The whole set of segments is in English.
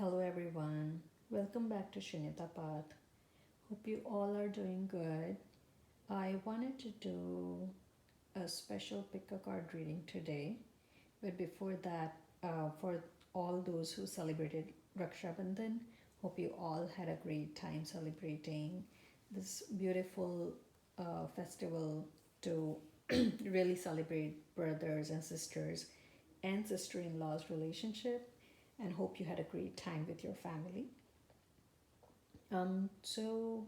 Hello everyone. Welcome back to Shunyata Path. Hope you all are doing good. I wanted to do a special pick a card reading today, but before that, for all those who celebrated Raksha Bandhan, hope you all had a great time celebrating this beautiful festival to really celebrate brothers and sisters and sister-in-law's relationship, and hope you had a great time with your family. So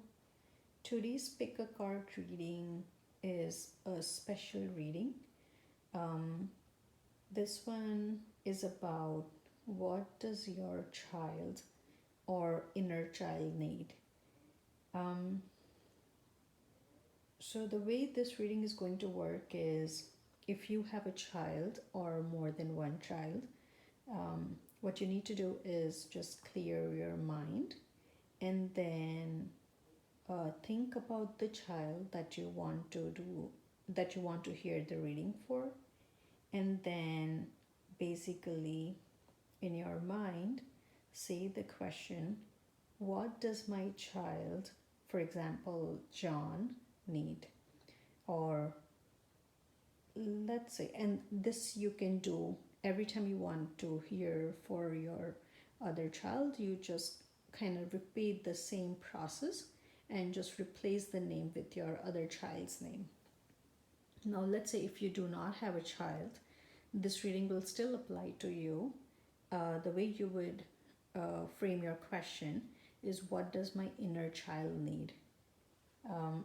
today's pick a card reading is a special reading. Um, this one is about what does your child or inner child need. Um, so the way this reading is going to work is if you have a child or more than one child, what you need to do is just clear your mind and then think about the child that you want to do, that you want to hear the reading for, and then basically in your mind say the question, what does my child, for example John, need? Or let's say, and this you can do every time you want to hear for your other child, you just kind of repeat the same process and just replace the name with your other child's name. Now let's say if you do not have a child, this reading will still apply to you. The way you would frame your question is, what does my inner child need? um,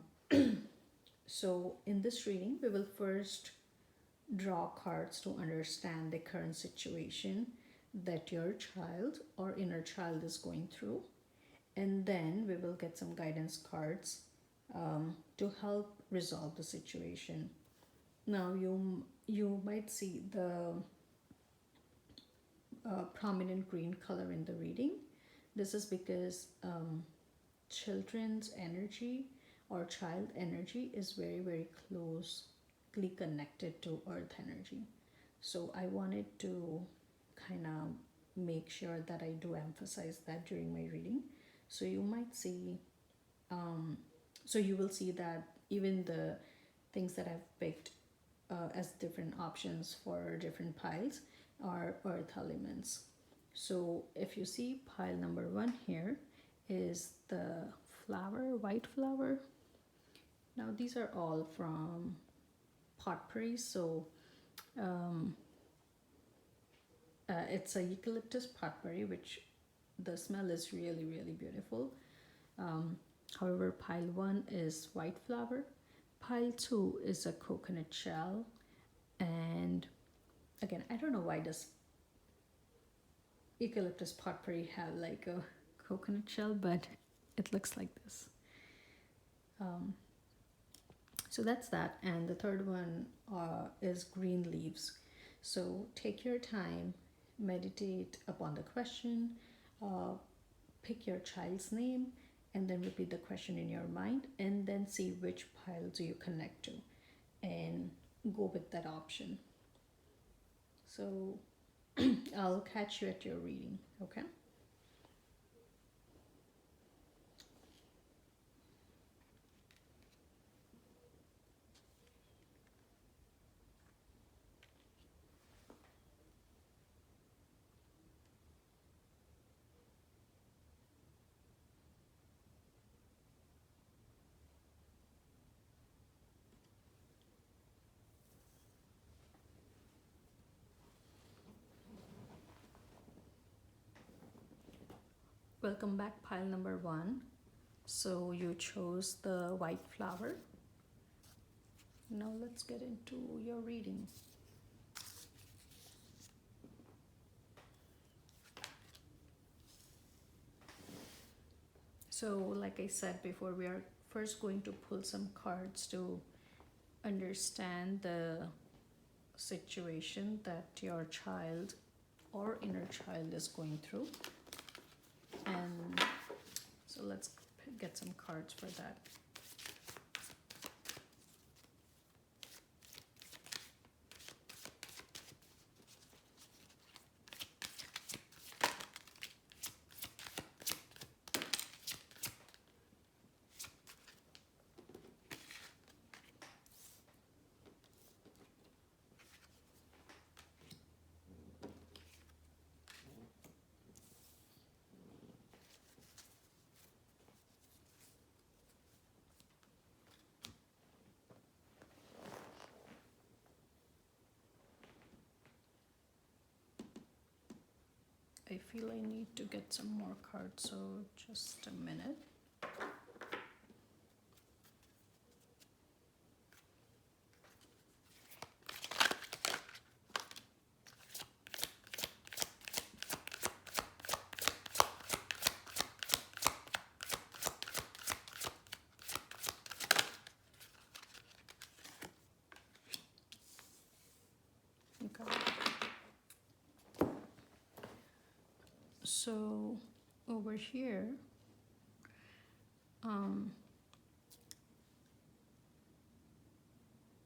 so in this reading we will first draw cards to understand the current situation that your child or inner child is going through, and then we will get some guidance cards to help resolve the situation. Now you might see the prominent green color in the reading. This is because children's energy or child energy is very closely connected to earth energy. So I wanted to kind of make sure that I do emphasize that during my reading. So you might see, so you will see that even the things that I've picked as different options for different piles are earth elements. So if you see pile number one here is the flower, white flower. Now these are all from potpourri. So it's a eucalyptus potpourri, which the smell is really beautiful. However, pile one is white flower, pile two is a coconut shell, and again, I don't know why does eucalyptus potpourri have like a coconut shell, but it looks like this. So that's that. And the third one is green leaves. So take your time, meditate upon the question, uh, pick your child's name, and then repeat the question in your mind, and then see which pile do you connect to, and go with that option. So I'll catch you at your reading, okay? Welcome back, pile number one. So you chose the white flower. Now let's get into your reading. So like I said before, we are first going to pull some cards to understand the situation that your child or inner child is going through. And so let's get some cards for that. feel I need to get some more cards, so just a minute. Okay. So over here,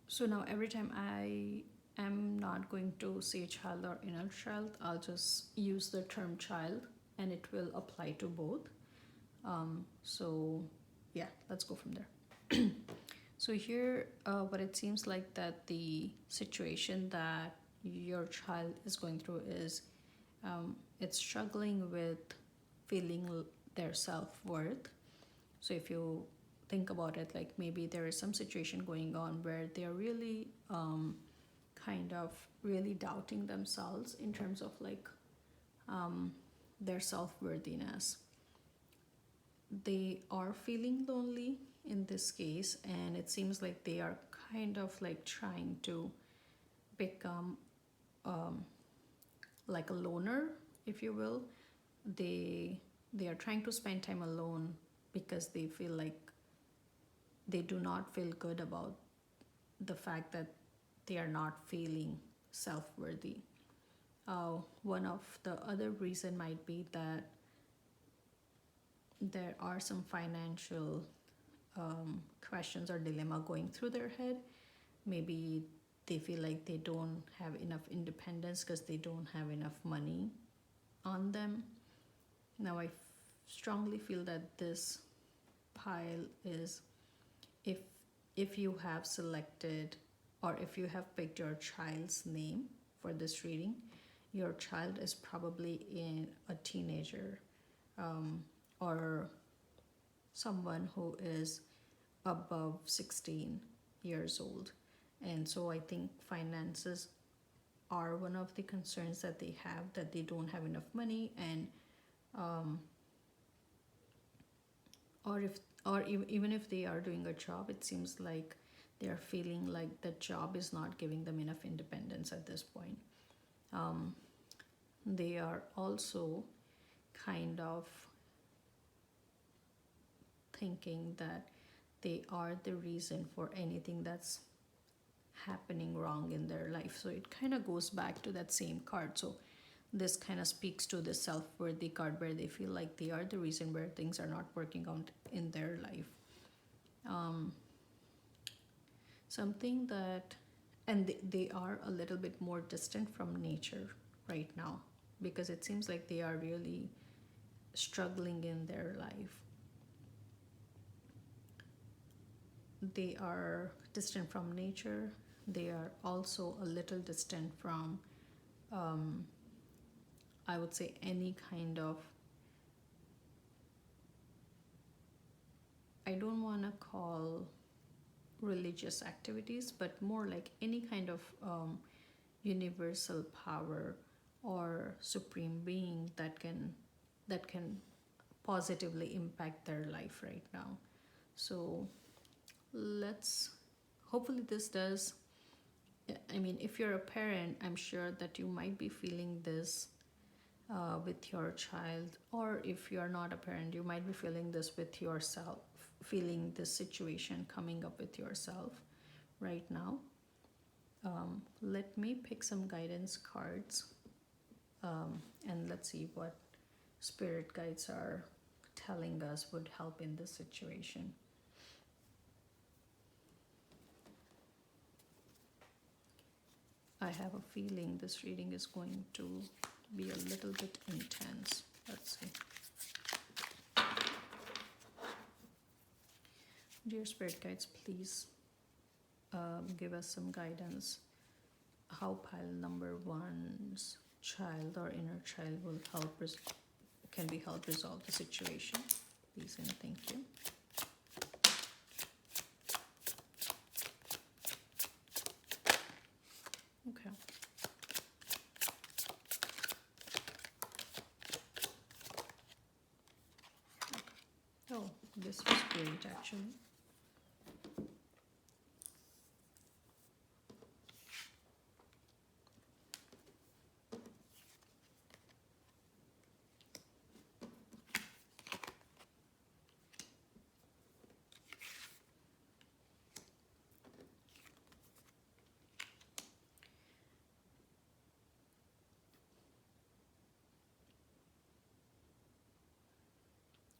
so now every time I am not going to say child or inner child, I'll just use the term child and it will apply to both. So yeah, let's go from there. So here, what it seems like that the situation that your child is going through is it's struggling with feeling their self-worth. So if you think about it, like maybe there is some situation going on where they're really kind of really doubting themselves in terms of like their self-worthiness. They are feeling lonely in this case, and it seems like they are kind of like trying to become like a loner, if you will. They are trying to spend time alone because they feel like they do not feel good about the fact that they are not feeling self-worthy. One of the other reason might be that there are some financial questions or dilemma going through their head. Maybe they feel like they don't have enough independence because they don't have enough money on them. Now I strongly feel that this pile is, if you have selected or if you have picked your child's name for this reading, your child is probably in a teenager, or someone who is above 16 years old. And so I think finances are one of the concerns that they have, that they don't have enough money, and even if they are doing a job, it seems like they are feeling like the job is not giving them enough independence at this point. They are also kind of thinking that they are the reason for anything that's happening wrong in their life. So it kind of goes back to that same card. So this kind of speaks to the self-worthy card, where they feel like they are the reason where things are not working out in their life. Something that, and they are a little bit more distant from nature right now, because it seems like they are really struggling in their life. They are distant from nature. They are also a little distant from, I would say, any kind of, I don't want to call religious activities, but more like any kind of universal power or supreme being that can positively impact their life right now. So let's, hopefully this does. I mean, if you're a parent, I'm sure that you might be feeling this with your child, or if you're not a parent, you might be feeling this with yourself, feeling this situation coming up with yourself right now. Let me pick some guidance cards, and let's see what spirit guides are telling us would help in this situation. I have a feeling this reading is going to be a little bit intense. Let's see. Dear spirit guides, please give us some guidance. How pile number one's child or inner child will can be helped resolve the situation. Please and thank you. Okay. this was great actually.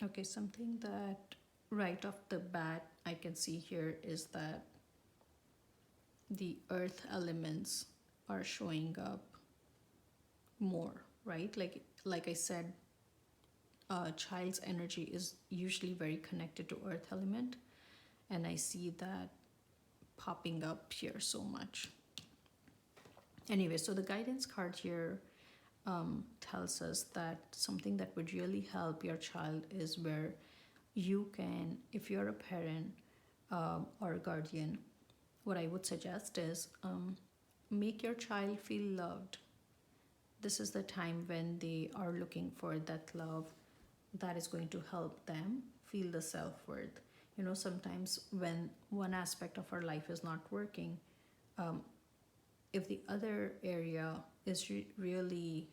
Okay, something that right off the bat I can see here is that the earth elements are showing up more, right? Like I said, a child's energy is usually very connected to earth element, and I see that popping up here so much. Anyway, so the guidance card here tells us that something that would really help your child is where you can, if you're a parent or a guardian, what I would suggest is make your child feel loved. This is the time when they are looking for that love that is going to help them feel the self worth. You know, sometimes when one aspect of our life is not working, if the other area is really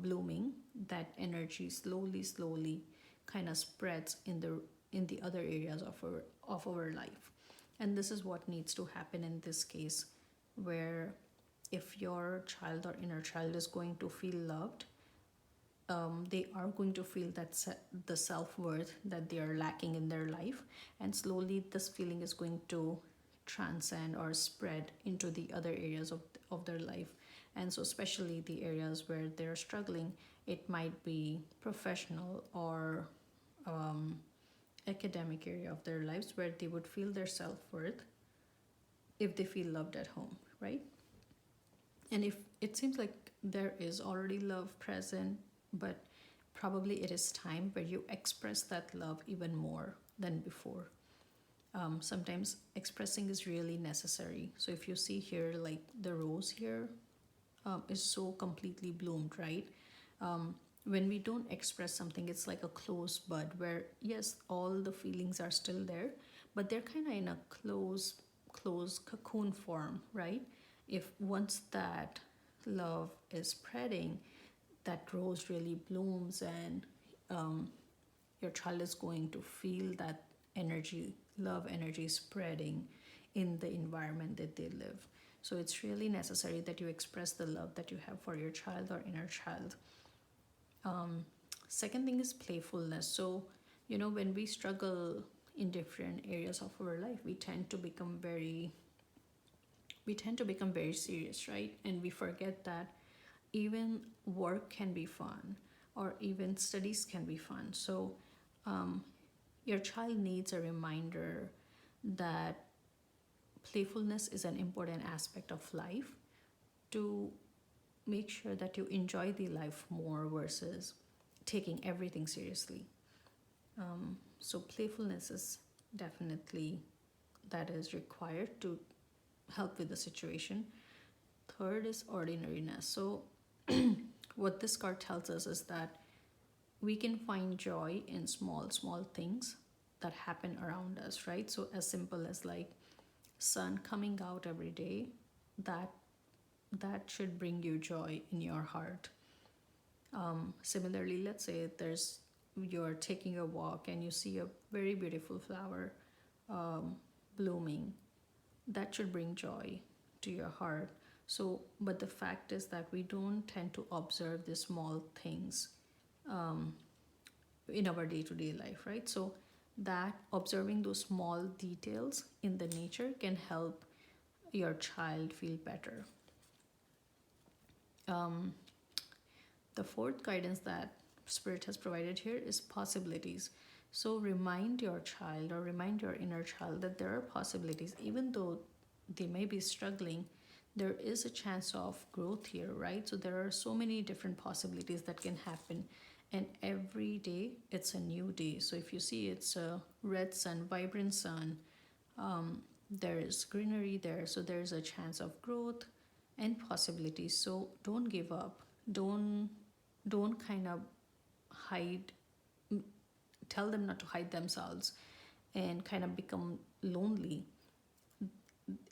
blooming, that energy slowly kind of spreads in the other areas of our life. And this is what needs to happen in this case, where if your child or inner child is going to feel loved, they are going to feel that the self-worth that they are lacking in their life, and slowly this feeling is going to transcend or spread into the other areas of their life. And so especially the areas where they're struggling, it might be professional or academic area of their lives, where they would feel their self-worth if they feel loved at home, right? And if it seems like there is already love present, but probably it is time where you express that love even more than before. Sometimes expressing is really necessary. So if you see here, like the rose here is so completely bloomed, right? When we don't express something, it's like a closed bud where, yes, all the feelings are still there, but they're kind of in a closed cocoon form, right? If once that love is spreading, that rose really blooms, and your child is going to feel that energy, love energy spreading in the environment that they live. So it's really necessary that you express the love that you have for your child or inner child. Second thing is playfulness. So, you know, when we struggle in different areas of our life, we tend to become very serious, right? And we forget that even work can be fun, or even studies can be fun. So your child needs a reminder that playfulness is an important aspect of life, to make sure that you enjoy the life more versus taking everything seriously. So playfulness is definitely that is required to help with the situation. Third is ordinariness. So what this card tells us is that we can find joy in small things that happen around us, right? So as simple as like sun coming out every day, that that should bring you joy in your heart. Similarly, let's say you're taking a walk and you see a very beautiful flower blooming, that should bring joy to your heart. So but the fact is that we don't tend to observe the small things in our day-to-day life, right? So that observing those small details in the nature can help your child feel better. The fourth guidance that Spirit has provided here is possibilities. So remind your child or remind your inner child that there are possibilities, even though they may be struggling, there is a chance of growth here, right? So there are so many different possibilities that can happen. And every day it's a new day. So if you see it's a red sun, vibrant sun, there is greenery there. So there's a chance of growth and possibilities. So don't give up. Don't kind of hide tell them not to hide themselves and kind of become lonely.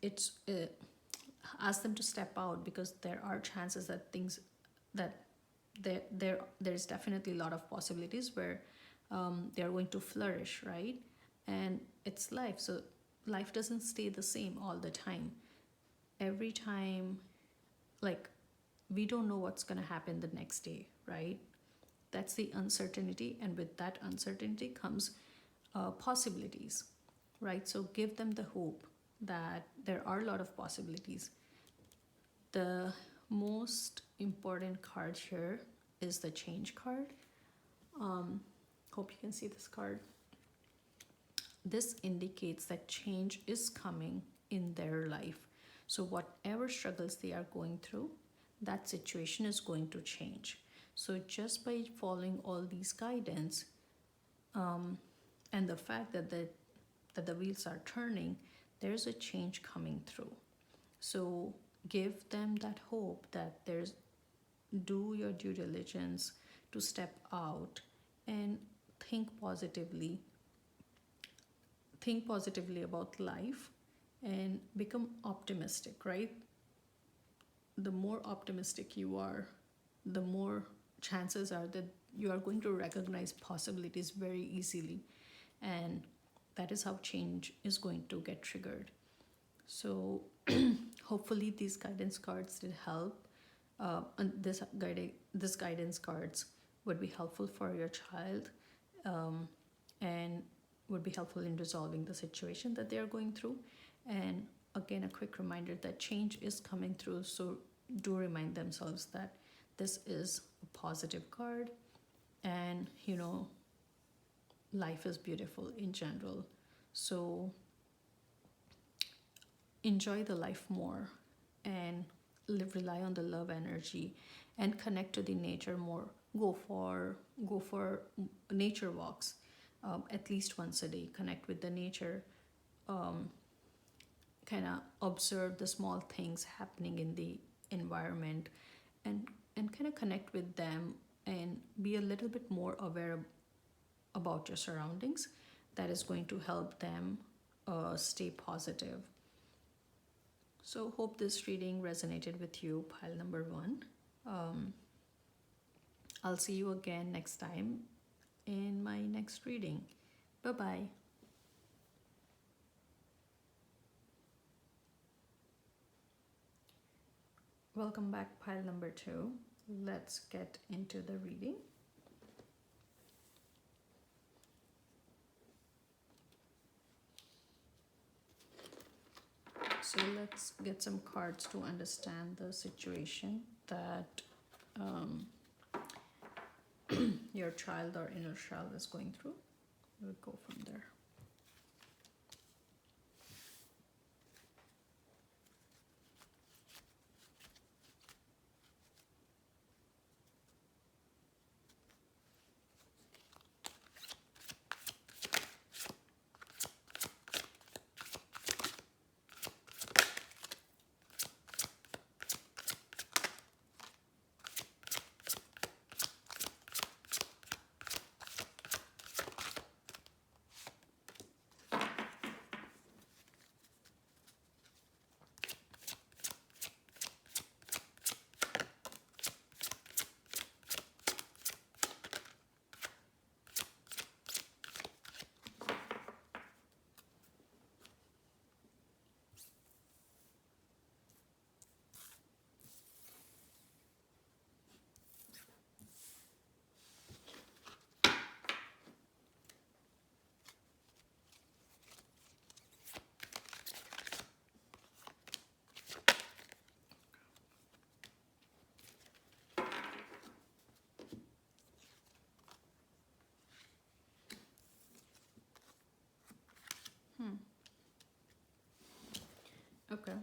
It's ask them to step out, because there are chances that things that there's definitely a lot of possibilities where they're going to flourish, right? And it's life, so life doesn't stay the same all the time. Every time, like, we don't know what's going to happen the next day, right? That's the uncertainty, and with that uncertainty comes possibilities, right? So give them the hope that there are a lot of possibilities. The most important card here is the change card. Hope you can see this card. This indicates that change is coming in their life. So whatever struggles they are going through, that situation is going to change. So just by following all these guidance, and the fact that the wheels are turning, there's a change coming through. So give them that hope that do your due diligence to step out and think positively. Think positively about life and become optimistic, right? The more optimistic you are, the more chances are that you are going to recognize possibilities very easily. And that is how change is going to get triggered. So hopefully these guidance cards did help. And this guidance cards would be helpful for your child, and would be helpful in resolving the situation that they are going through. And again, a quick reminder that change is coming through, so do remind themselves that this is a positive card, and life is beautiful in general. So enjoy the life more, and rely on the love energy, and connect to the nature more. Go for nature walks, at least once a day. Connect with the nature, kind of observe the small things happening in the environment, and kind of connect with them, and be a little bit more aware about your surroundings. That is going to help them stay positive. So hope this reading resonated with you, pile number 1. I'll see you again next time in my next reading. Bye bye. Welcome back, pile number 2. Let's get into the reading. So let's get some cards to understand the situation that your child or inner child is going through. We'll go from there. Okay.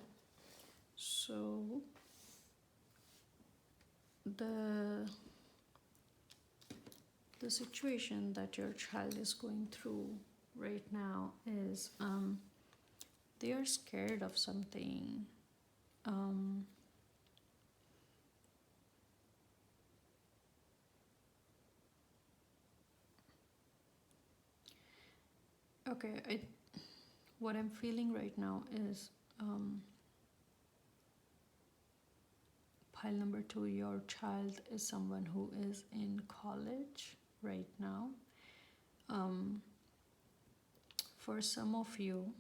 So the situation that your child is going through right now is they are scared of something. Okay, what I'm feeling right now is pile number two, your child is someone who is in college right now. Um, for some of you,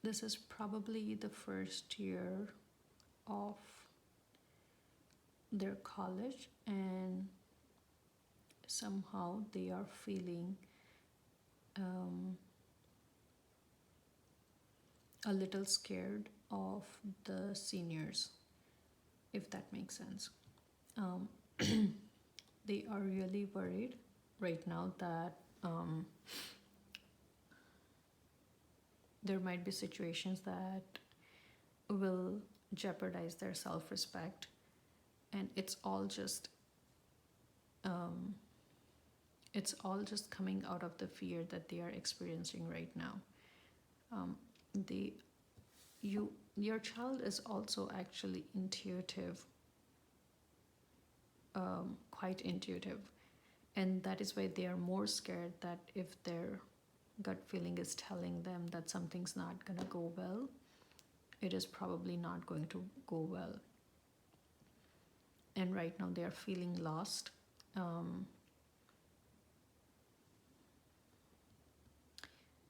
this is probably the first year of their college, and somehow they are feeling a little scared of the seniors, if that makes sense. Um, they are really worried right now that there might be situations that will jeopardize their self respect, and it's all just coming out of the fear that they are experiencing right now. Um, they your child is also actually intuitive, quite intuitive, and that is why they are more scared that if their gut feeling is telling them that something's not going to go well, it is probably not going to go well. And right now they are feeling lost.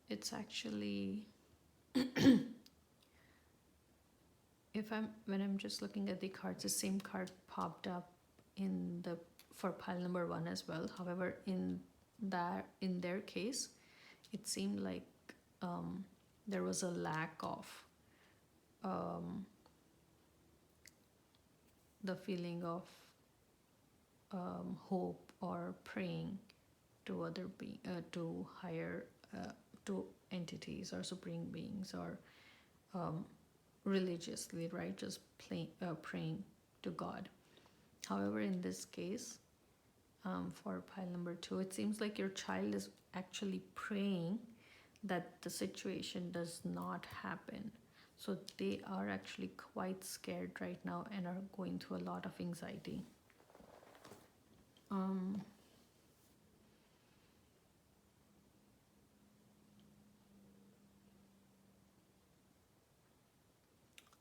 It's actually, when I'm just looking at the cards, the same card popped up for pile number one as well. However, in their case, it seemed like there was a lack of the feeling of hope or praying to to higher to entities or supreme beings, or religiously, right? Just praying to God. However, in this case, for pile number two, it seems like your child is actually praying that the situation does not happen. So they are actually quite scared right now and are going through a lot of anxiety.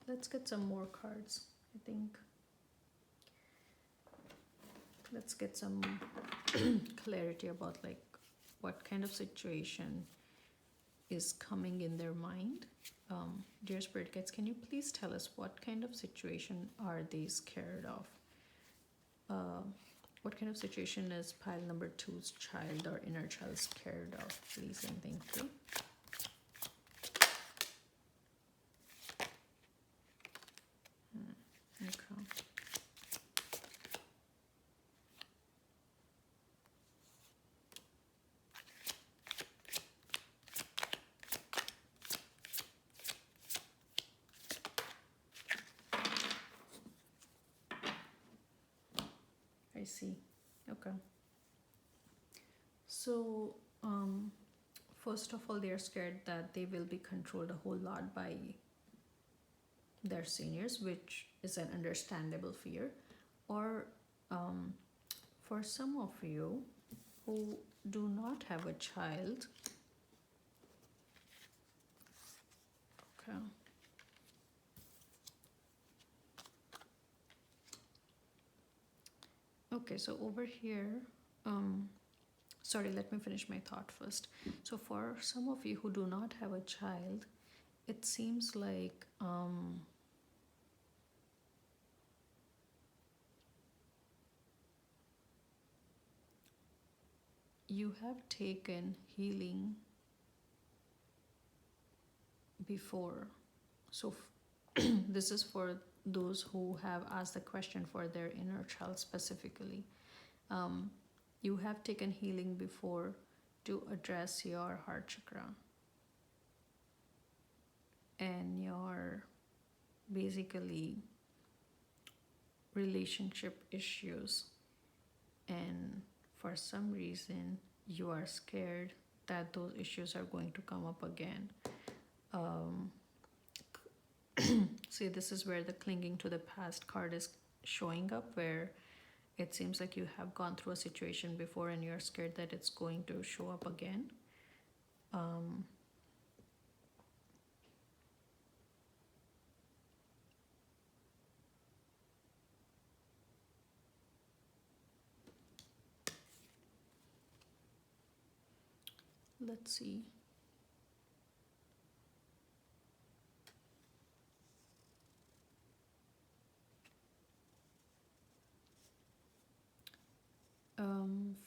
Let's get some more cards, I think. Let's get some clarity about like what kind of situation is coming in their mind. Dear Spirit Guides, can you please tell us what kind of situation are they scared of? What kind of situation is pile number two's child or inner child scared of, please and thank you. Okay. I see. Okay. So, first of all, they are scared that they will be controlled a whole lot by their seniors, which is an understandable fear. Or for some of you who do not have a child, okay. Okay, so over here, sorry, let me finish my thought first. So for some of you who do not have a child, it seems like you have taken healing before. So this is for those who have asked the question for their inner child specifically. You have taken healing before to address your heart chakra and your basically relationship issues, and for some reason you are scared that those issues are going to come up again. See, this is where the clinging to the past card is showing up, where It seems like you have gone through a situation before and you're scared that it's going to show up again. Um, let's see.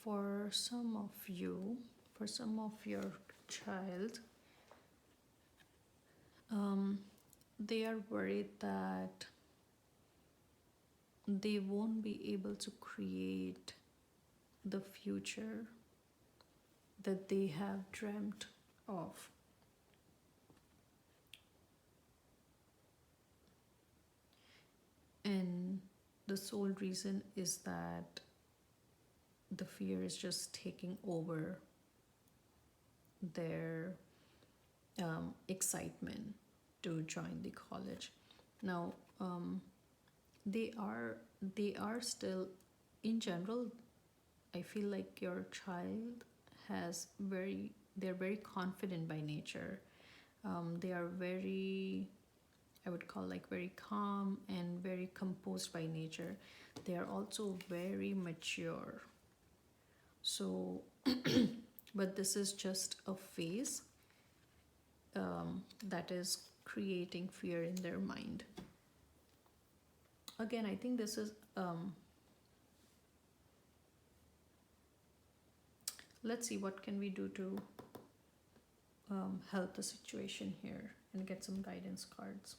For some of you, for some of your child, um, they are worried that they won't be able to create the future that they have dreamt of. And the sole reason is that the fear is just taking over their excitement to join the college. Now, they are they are still, in general, I feel like your child has they're very confident by nature. They are very, I would call like very calm and very composed by nature. They are also very mature. So, but this is just a phase that is creating fear in their mind. Again, I think this is, let's see what can we do to help the situation here and get some guidance cards.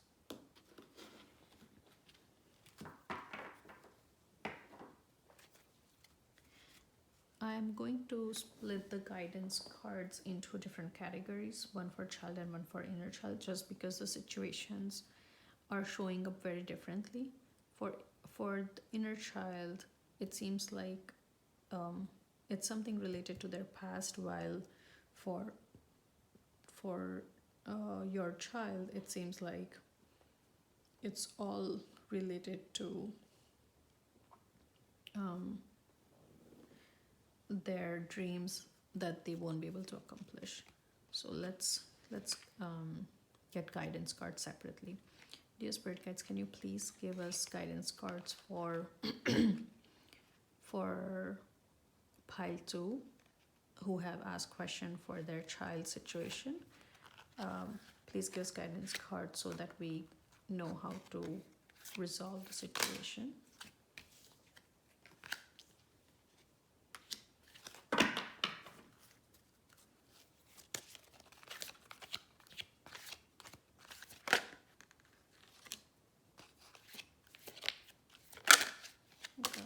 I'm going to split the guidance cards into different categories, one for child and one for inner child, just because the situations are showing up very differently. For for the inner child, it seems like it's something related to their past, while for your child, it seems like it's all related to um, their dreams that they won't be able to accomplish. So let's get guidance cards separately. Dear spirit guides, can you please give us guidance cards for for pile 2, who have asked question for their child situation? Please give us guidance cards so that we know how to resolve the situation. Okay.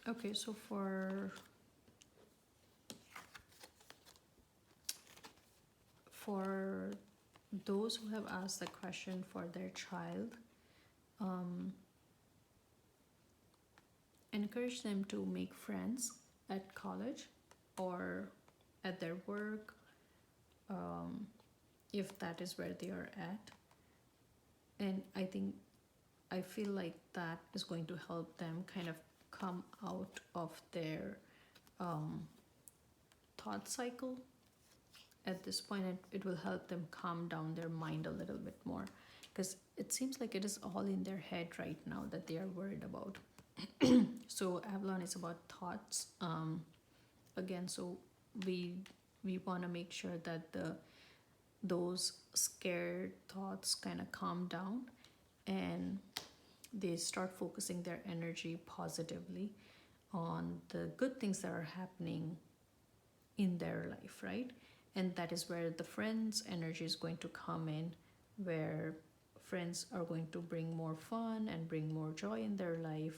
Okay, so for those who have asked the question for their child, encourage them to make friends at college or at their work, if that is where they are at. And I feel like that is going to help them kind of come out of their thought cycle at this point, and it will help them calm down their mind a little bit more, because it seems like it is all in their head right now that they are worried about. So Avalon is about thoughts, again. So we want to make sure that those scared thoughts kind of calm down and they start focusing their energy positively on the good things that are happening in their life, right? And that is where the friends energy is going to come in, where friends are going to bring more fun and bring more joy in their life.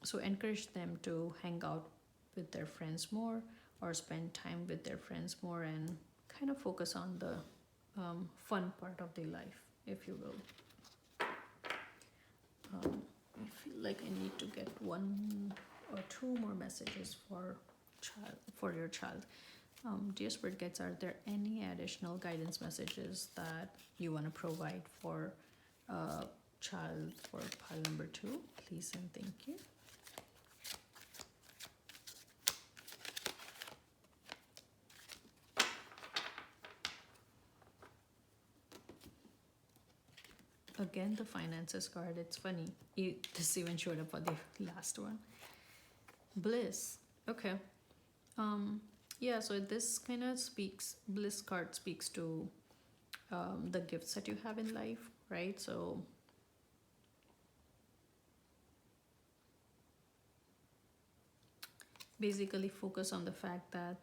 So encourage them to hang out with their friends more, or spend time with their friends more, and kind of focus on the fun part of their life, if you will. I feel like I need to get one or two more messages for your child. Dear Spirit Guides, are there any additional guidance messages that you want to provide for child for pile number 2? Please and thank you. Again, the finances card. It's funny. This even showed up for the last one. Bliss. Okay. Yeah, so this kind of speaks, bliss card speaks to the gifts that you have in life, right? So basically focus on the fact that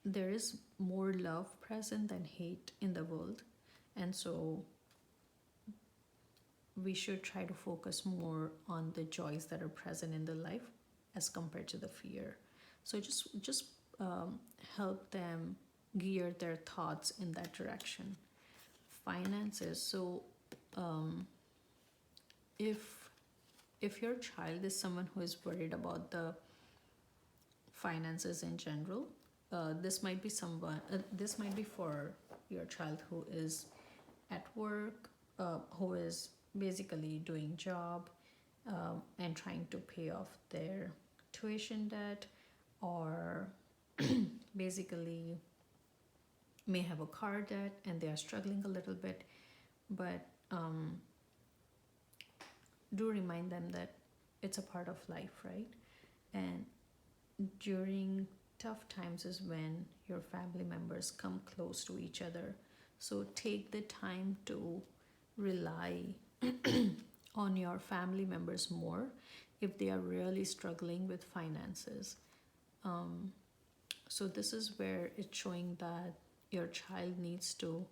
there is more love present than hate in the world. And so we should try to focus more on the joys that are present in the life as compared to the fear. So just help them gear their thoughts in that direction. Finances. So if your child is someone who is worried about the finances in general, this might be someone. This might be for your child who is at work, who is basically doing job and trying to pay off their tuition debt, or basically may have a car debt and they are struggling a little bit. But do remind them that it's a part of life, right? And during tough times is when your family members come close to each other. So take the time to rely on your family members more if they are really struggling with finances. So this is where it's showing that your child needs to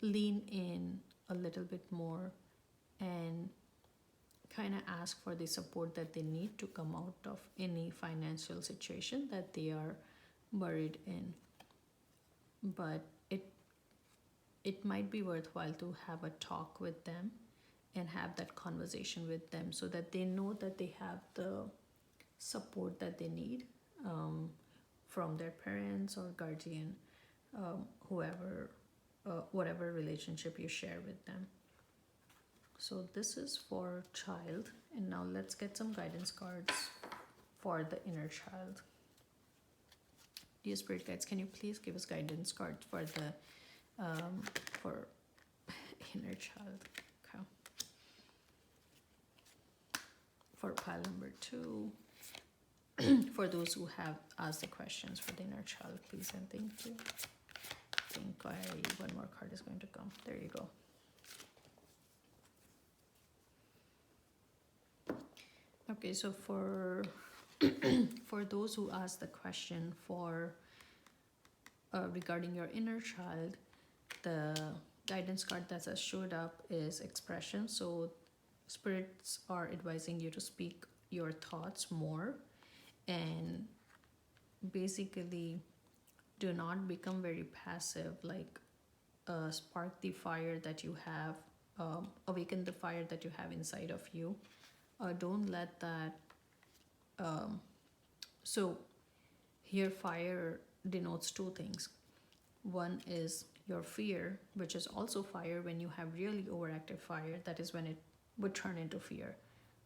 lean in a little bit more and kind of ask for the support that they need to come out of any financial situation that they are buried in. But it might be worthwhile to have a talk with them and have that conversation with them so that they know that they have the support that they need from their parents or guardian, whoever, whatever relationship you share with them. So this is for child, and now let's get some guidance cards for the inner child. Dear Spirit Guides, can you please give us guidance cards for the for inner child? Okay. For pile number 2, for those who have asked the questions for the inner child, please and thank you. I think one more card is going to come. There you go. Okay, so for those who asked the question for regarding your inner child, the guidance card that has showed up is expression. So spirits are advising you to speak your thoughts more and basically do not become very passive, like spark the fire that you have, awaken the fire that you have inside of you. Don't let that so here fire denotes 2 things. One is your fear, which is also fire. When you have really overactive fire, that is when it would turn into fear.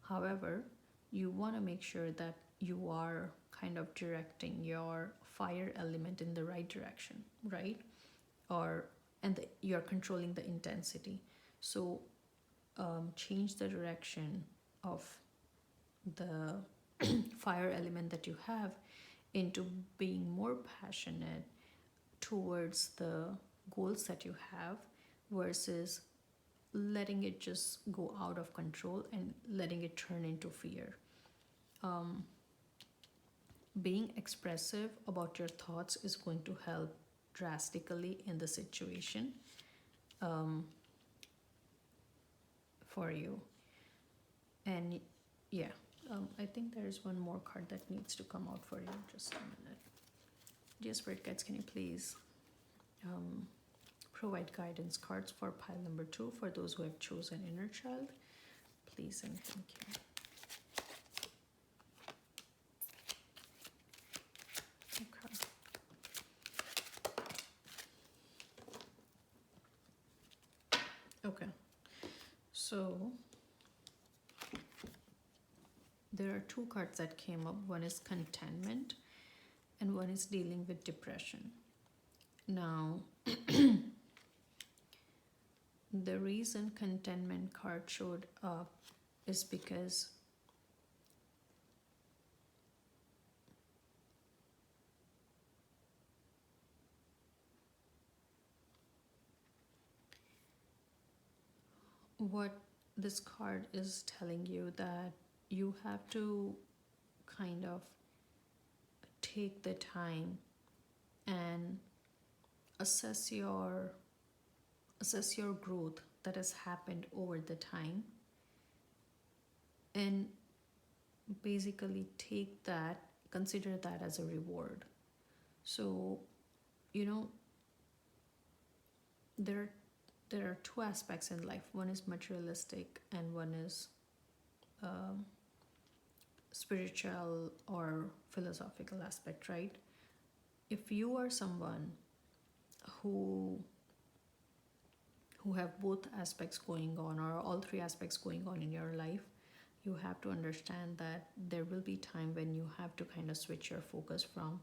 However, you want to make sure that you are kind of directing your fire element in the right direction, right? You're controlling the intensity. So change the direction of the fire element that you have into being more passionate towards the goals that you have versus letting it just go out of control and letting it turn into fear. Being expressive about your thoughts is going to help drastically in the situation for you. And yeah, I think there is one more card that needs to come out for you. Just a minute. Dear Spirit Guides, can you please provide guidance cards for pile number 2 for those who have chosen inner child? Please and thank you. So there are two cards that came up. One is contentment and one is dealing with depression. Now, the reason contentment card showed up is because what this card is telling you, that you have to kind of take the time and assess your growth that has happened over the time, and basically consider that as a reward. So, you know, there there are two aspects in life. One is materialistic and one is um, spiritual or philosophical aspect, right? If you are someone who have both aspects going on, or all three aspects going on in your life, you have to understand that there will be time when you have to kind of switch your focus from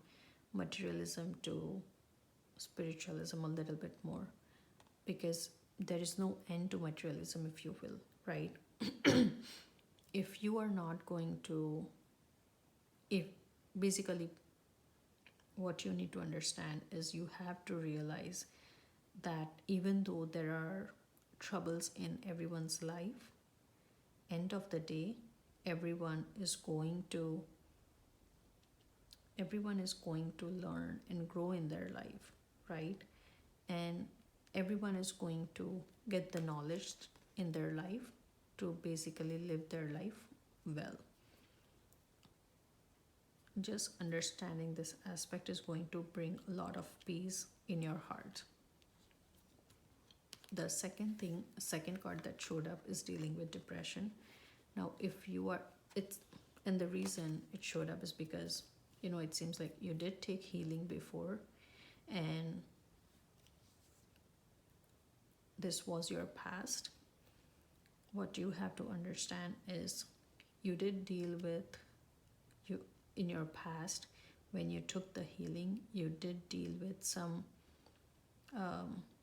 materialism to spiritualism a little bit more, because there is no end to materialism, if you will, right? If you are not going to, if basically what you need to understand is you have to realize that even though there are troubles in everyone's life, end of the day, everyone is going to learn and grow in their life, right? And everyone is going to get the knowledge in their life to basically live their life well. Just understanding this aspect is going to bring a lot of peace in your heart. The second card that showed up is dealing with depression. Now, if you are, it's, and the reason it showed up is because, it seems like you did take healing before, and this was your past. What you have to understand is you did deal with, you in your past, when you took the healing, you did deal with some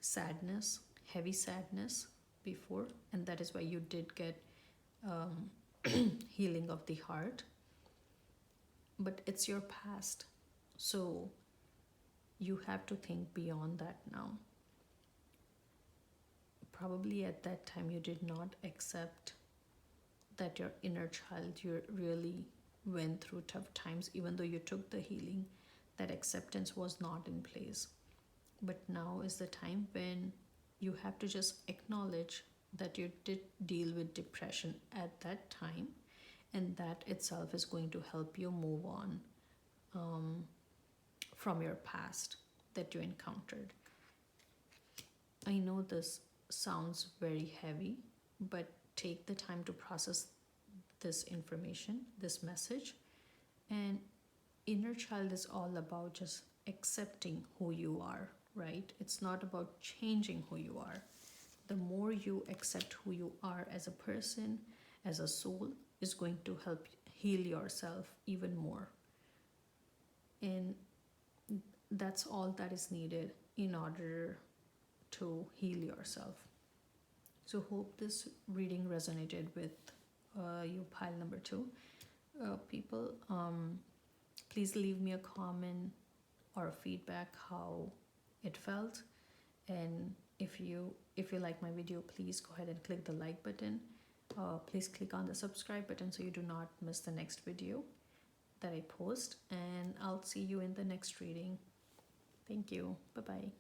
sadness, heavy sadness before, and that is why you did get healing of the heart. But it's your past, so you have to think beyond that now. Probably at that time you did not accept that your inner child, you really went through tough times. Even though you took the healing, that acceptance was not in place. But now is the time when you have to just acknowledge that you did deal with depression at that time, and that itself is going to help you move on from your past that you encountered. I know this sounds very heavy, but take the time to process this information, this message. And inner child is all about just accepting who you are, right? It's not about changing who you are. The more you accept who you are as a person, as a soul, is going to help heal yourself even more. And that's all that is needed in order to heal yourself. So hope this reading resonated with you, pile number 2. People, please leave me a comment or a feedback how it felt. And if you like my video, please go ahead and click the like button. Please click on the subscribe button so you do not miss the next video that I post. And I'll see you in the next reading. Thank you. Bye-bye.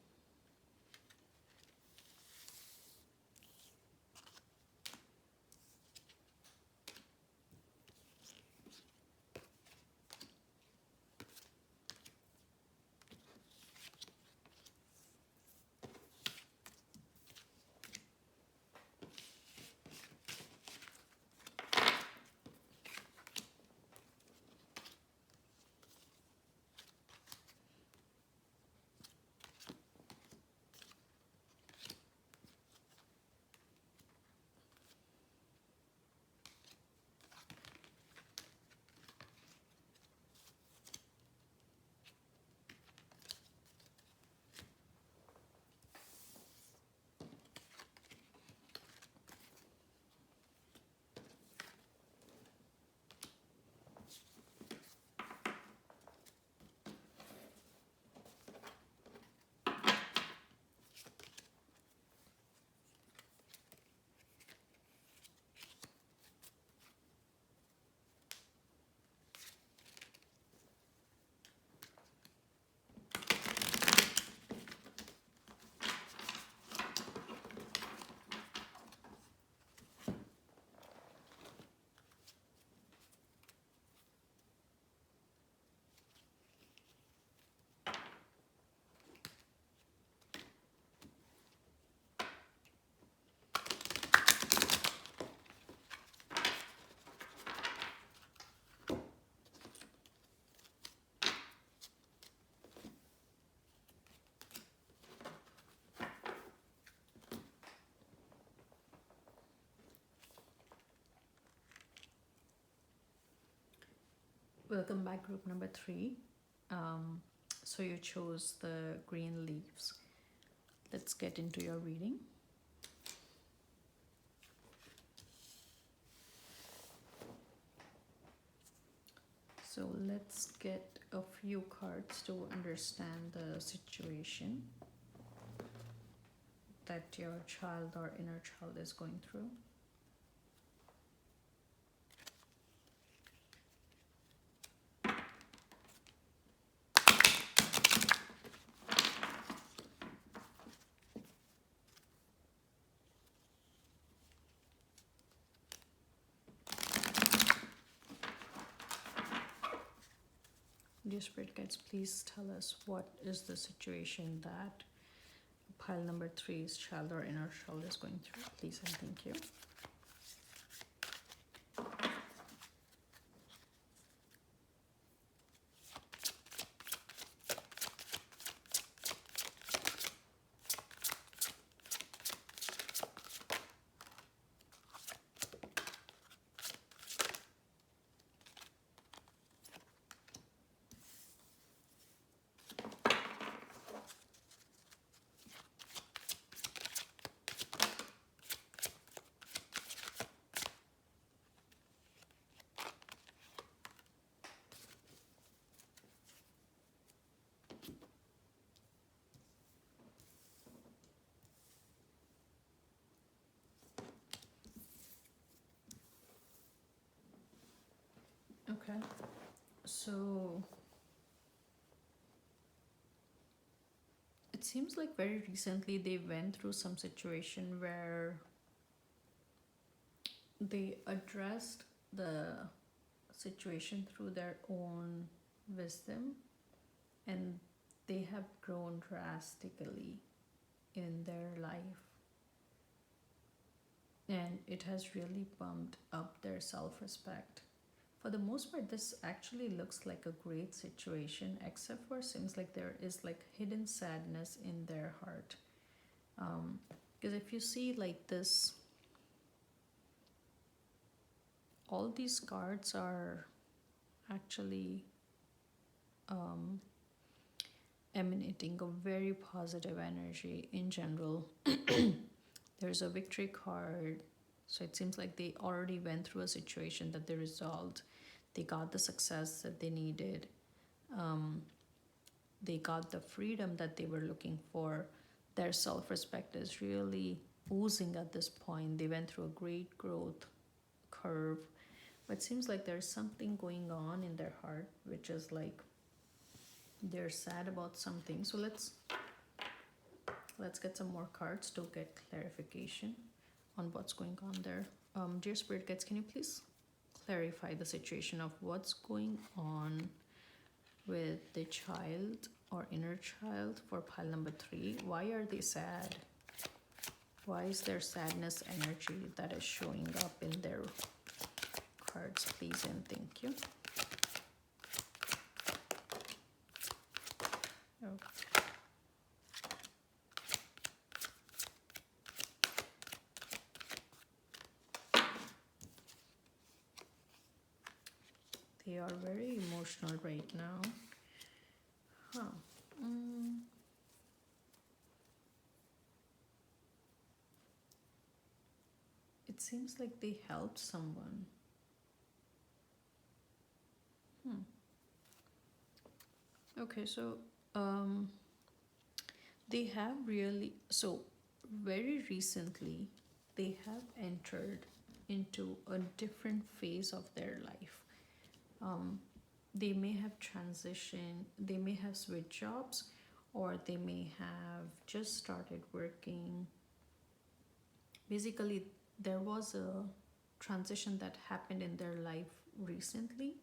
Welcome back, group number 3. So you chose the green leaves. Let's get into your reading. So let's get a few cards to understand the situation that your child or inner child is going through. Dear Spirit Guides, please tell us what is the situation that pile number 3's child or inner child is going through. Please and thank you. Okay, so it seems like very recently they went through some situation where they addressed the situation through their own wisdom, and they have grown drastically in their life, and it has really bumped up their self-respect. For the most part, this actually looks like a great situation, except for seems like there is like hidden sadness in their heart. Because if you see like this, all these cards are actually emanating a very positive energy in general. There's a victory card. So it seems like they already went through a situation that they resolved. They got the success that they needed. They got the freedom that they were looking for. Their self respect is really oozing at this point. They went through a great growth curve. But it seems like there's something going on in their heart, which is like they're sad about something. So let's get some more cards to get clarification on what's going on there. Dear Spirit Guides, can you please clarify the situation of what's going on with the child or inner child for pile number 3? Why are they sad? Why is there sadness energy that is showing up in their cards, please and thank you. Okay. They are very emotional right now. It seems like they helped someone. Okay, so they have really, so very recently, they have entered into a different phase of their life. They may have transitioned, they may have switched jobs, or they may have just started working. Basically, there was a transition that happened in their life recently,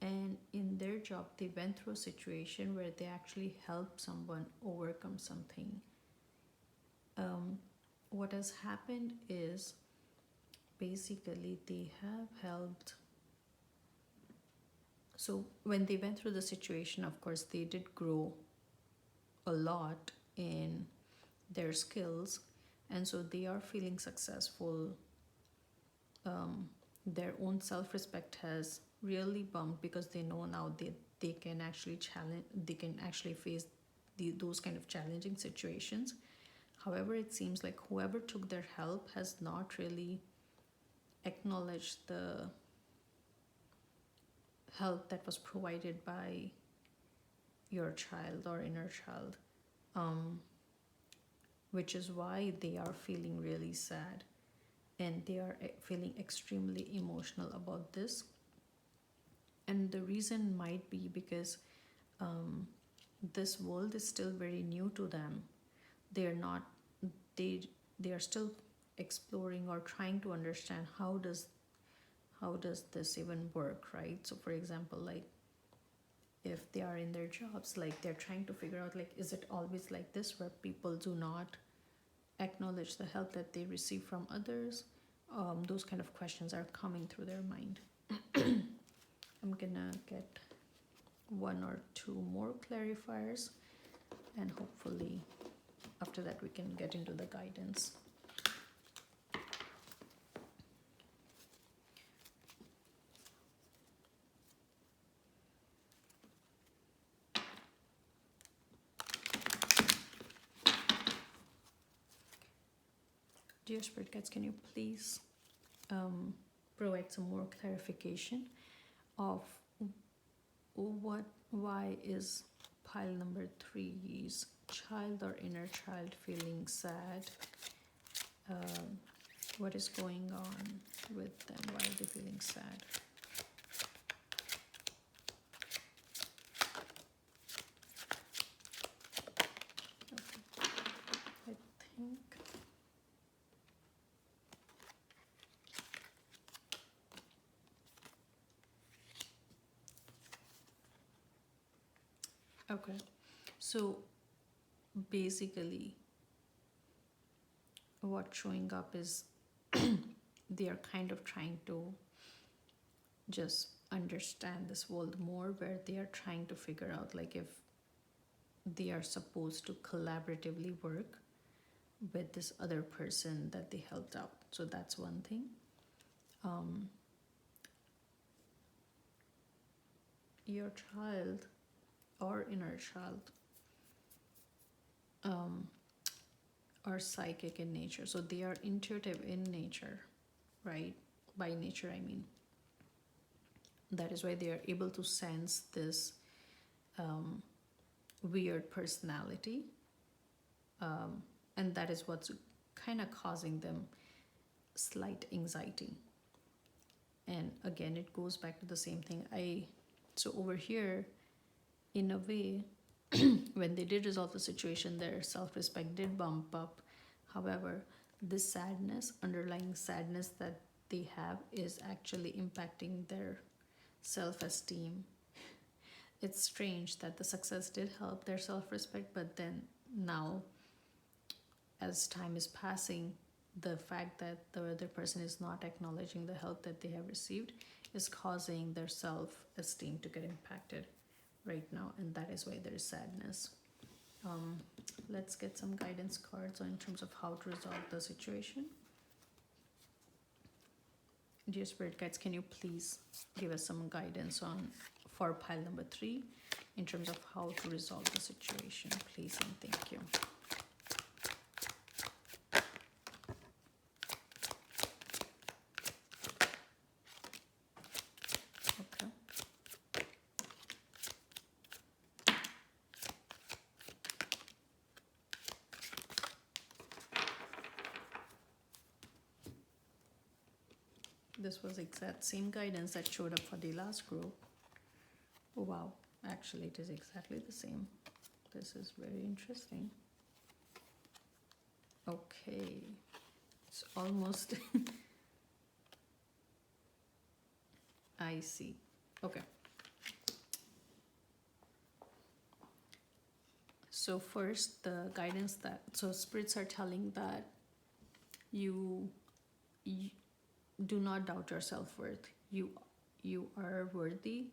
and in their job they went through a situation where they actually helped someone overcome something. What has happened is basically they have helped. So when they went through the situation, of course they did grow a lot in their skills, and so they are feeling successful. Their own self-respect has really bummed because they know now they can actually face those kind of challenging situations. However, it seems like whoever took their help has not really acknowledged the help that was provided by your child or inner child, um, which is why they are feeling really sad and they are feeling extremely emotional about this. And the reason might be because um, this world is still very new to them. They are not they they are still exploring or trying to understand how does this even work, right? So for example, like if they are in their jobs, like they're trying to figure out, like, is it always like this where people do not acknowledge the help that they receive from others? Those kind of questions are coming through their mind. I'm gonna get one or two more clarifiers, and hopefully after that we can get into the guidance. Dear Spirit Guides, can you please provide some more clarification of why is pile number 3's child or inner child feeling sad? What is going on with them? Why are they feeling sad? Okay. I think okay. So basically what's showing up is they are kind of trying to just understand this world more, where they are trying to figure out, like, if they are supposed to collaboratively work with this other person that they helped out. So that's one thing. Your child or inner child are psychic in nature, so they are intuitive in nature, right? By nature, I mean. That is why they are able to sense this weird personality, and that is what's kind of causing them slight anxiety. And again, it goes back to the same thing. So over here, in a way, when they did resolve the situation, their self-respect did bump up. However, this sadness, underlying sadness that they have, is actually impacting their self-esteem. It's strange that the success did help their self-respect, but then now, as time is passing, the fact that the other person is not acknowledging the help that they have received is causing their self-esteem to get impacted right now, and that is why there is sadness. Let's get some guidance cards in terms of how to resolve the situation. Dear Spirit Guides, can you please give us some guidance for pile number 3 in terms of how to resolve the situation, please, and thank you. Okay. This was exact same guidance that showed up for the last group. Oh wow, actually it is exactly the same. This is very interesting. Okay, it's almost I see. Okay. So first, the guidance so spirits are telling that you do not doubt your self-worth. You are worthy,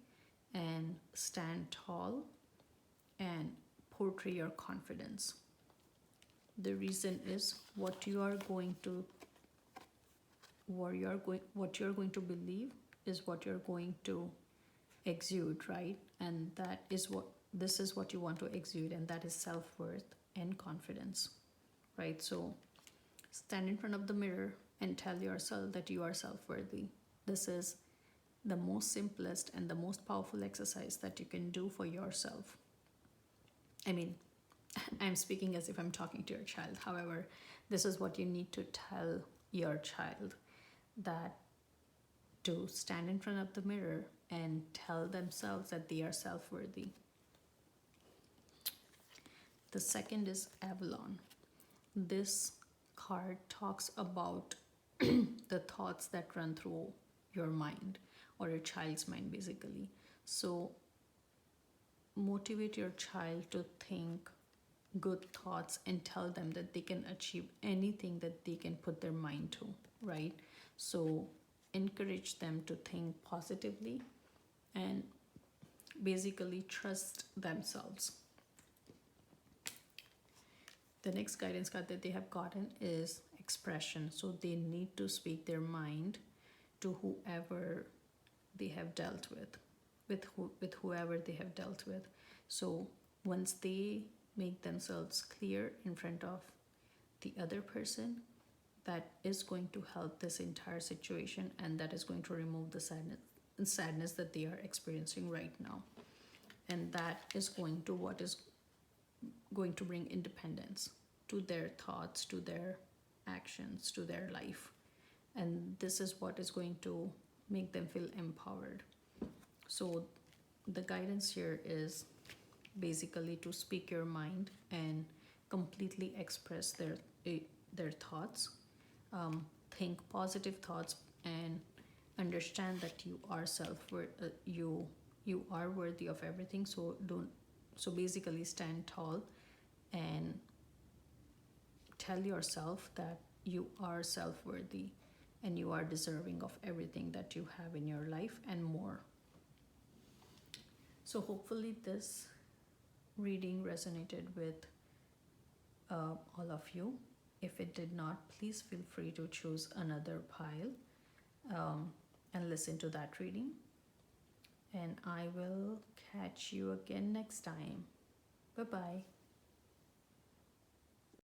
and stand tall and portray your confidence. The reason is what you're going to believe is what you're going to exude, right? And that is what this is what you want to exude, and that is self-worth and confidence, right? So stand in front of the mirror and tell yourself that you are self-worthy. This is the most simplest and the most powerful exercise that you can do for yourself. I mean, I'm speaking as if I'm talking to your child. However, this is what you need to tell your child, that to stand in front of the mirror and tell themselves that they are self-worthy. The second is Avalon. This card talks about the thoughts that run through your mind, or your child's mind basically. So motivate your child to think good thoughts and tell them that they can achieve anything that they can put their mind to, right? So encourage them to think positively and basically trust themselves. The next guidance card that they have gotten is expression. So they need to speak their mind to whoever they have dealt with whoever they have dealt with. So once they make themselves clear in front of the other person, that is going to help this entire situation, and that is going to remove the sadness that they are experiencing right now. And that is going to what is going to bring independence to their thoughts, to their actions, to their life. And this is what is going to make them feel empowered. So the guidance here is basically to speak your mind and completely express their thoughts. Think positive thoughts and understand that you are you are worthy of everything. So don't so basically stand tall and tell yourself that you are self-worthy and you are deserving of everything that you have in your life and more. So hopefully this reading resonated with all of you. If it did not, please feel free to choose another pile and listen to that reading. And I will catch you again next time. Bye bye.